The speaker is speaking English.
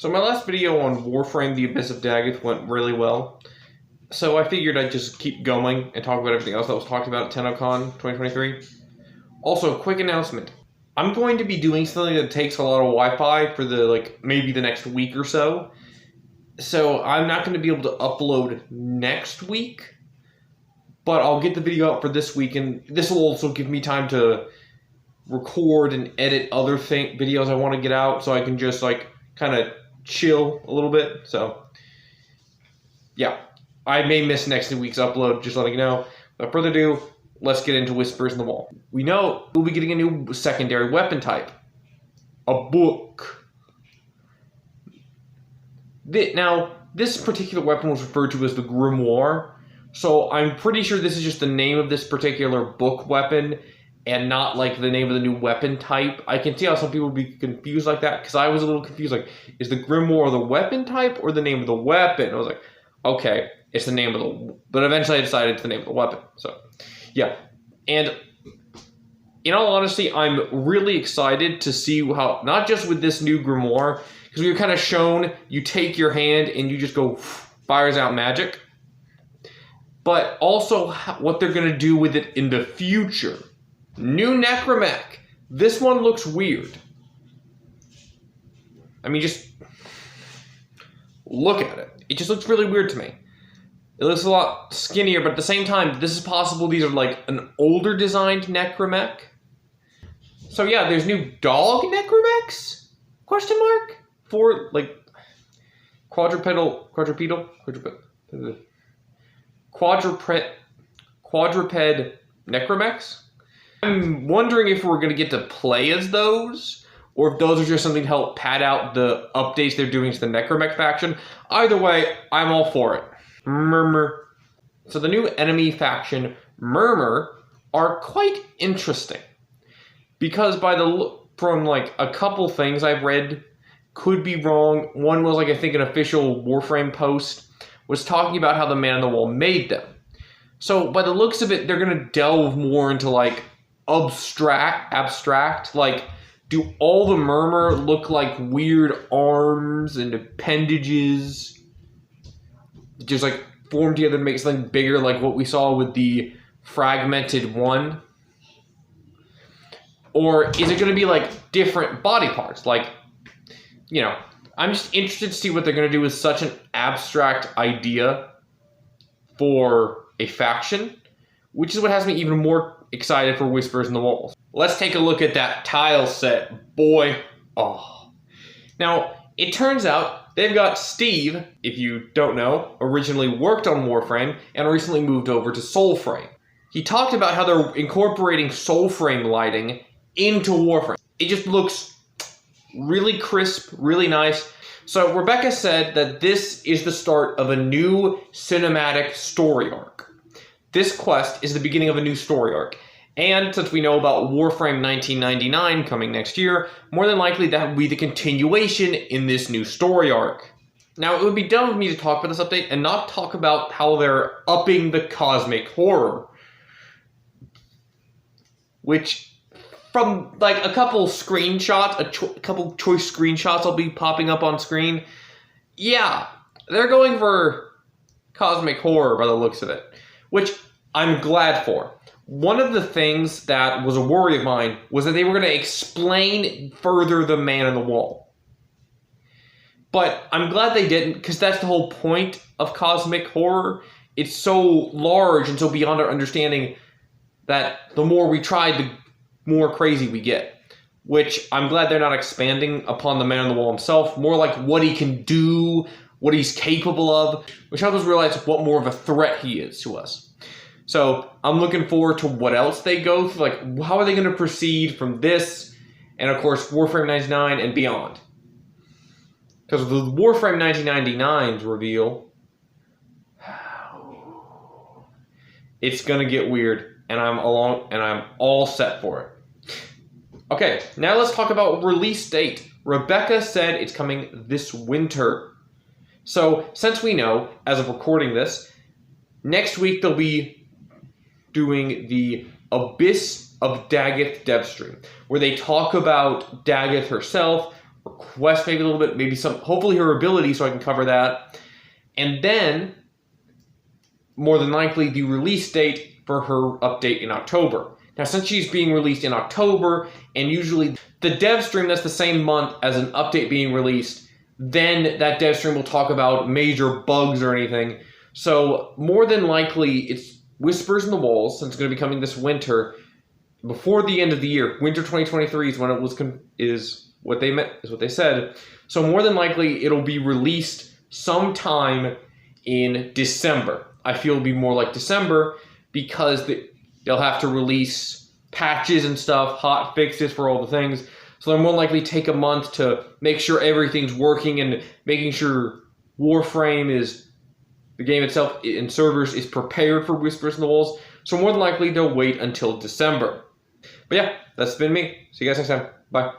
So my last video on Warframe The Abyss of Daggett went really well. So I figured I'd just keep going and talk about everything else that was talked about at TennoCon 2023. Also, quick announcement. I'm going to be doing something that takes a lot of Wi-Fi for maybe the next week or so. So I'm not going to be able to upload next week, but I'll get the video out for this week, and this will also give me time to record and edit other videos I want to get out, so I can just kind of chill a little bit. So yeah, I may miss next week's upload, just letting you know. Without further ado, let's get into Whispers in the Wall. We know we'll be getting a new secondary weapon type. A book. Now, this particular weapon was referred to as the Grimoire, so I'm pretty sure this is just the name of this particular book weapon and not the name of the new weapon type. I can see how some people would be confused like that, because I was a little confused, is the Grimoire the weapon type or the name of the weapon? I was like, okay, it's the name of the... But eventually I decided it's the name of the weapon, so... Yeah, and in all honesty, I'm really excited to see how, not just with this new Grimoire, because we were kind of shown you take your hand and you just go, fires out magic, but also what they're going to do with it in the future. New Necromech. This one looks weird. I mean, just look at it. It just looks really weird to me. It looks a lot skinnier, but at the same time, this is possible these are an older designed Necromech. So yeah, there's new dog Necromechs? Question mark? For quadruped Necromechs? I'm wondering if we're gonna get to play as those, or if those are just something to help pad out the updates they're doing to the Necromech faction. Either way, I'm all for it. Murmur. So the new enemy faction, Murmur, are quite interesting. Because from a couple things I've read, could be wrong. One was I think an official Warframe post was talking about how the Man on the Wall made them. So by the looks of it, they're gonna delve more into abstract, do all the Murmur look like weird arms and appendages? Just form together to make something bigger, like what we saw with the fragmented one? Or is it going to be different body parts? I'm just interested to see what they're going to do with such an abstract idea for a faction, which is what has me even more excited for Whispers in the Walls. Let's take a look at that tile set, boy. Oh. Now, it turns out they've got Steve, if you don't know, originally worked on Warframe and recently moved over to Soulframe. He talked about how they're incorporating Soulframe lighting into Warframe. It just looks really crisp, really nice. So Rebecca said that this is the start of a new cinematic story arc. This quest is the beginning of a new story arc. And since we know about Warframe 1999 coming next year, more than likely that will be the continuation in this new story arc. Now, it would be dumb of me to talk about this update and not talk about how they're upping the cosmic horror. Which, from a couple screenshots, a couple choice screenshots I'll be popping up on screen, yeah, they're going for cosmic horror by the looks of it, which I'm glad for. One of the things that was a worry of mine was that they were going to explain further the Man on the Wall. But I'm glad they didn't, because that's the whole point of cosmic horror. It's so large and so beyond our understanding that the more we try, the more crazy we get. Which I'm glad they're not expanding upon the Man on the Wall himself, more what he can do, what he's capable of, which helps us realize what more of a threat he is to us. So I'm looking forward to what else they go through, how are they going to proceed from this, and of course Warframe 99 and beyond. Because the Warframe 1999's reveal, it's going to get weird, and I'm all set for it. Okay, now let's talk about release date. Rebecca said it's coming this winter. So since we know, as of recording this, next week they'll be doing the Abyss of Daggett dev stream, where they talk about Daggett herself, her quest maybe a little bit, maybe some, hopefully her ability, so I can cover that. And then, more than likely, the release date for her update in October. Now, since she's being released in October, and usually the dev stream, that's the same month as an update being released, then that dev stream will talk about major bugs or anything. So, more than likely, it's Whispers in the Walls, since it's going to be coming this winter, before the end of the year. Winter 2023 is when it was is what they said. So more than likely it'll be released sometime in December. I feel it'll be more like December because they'll have to release patches and stuff, hot fixes for all the things. So they'll more likely take a month to make sure everything's working and making sure Warframe the game itself and servers is prepared for Whispers in the Walls. So more than likely they'll wait until December. But yeah, that's been me. See you guys next time. Bye.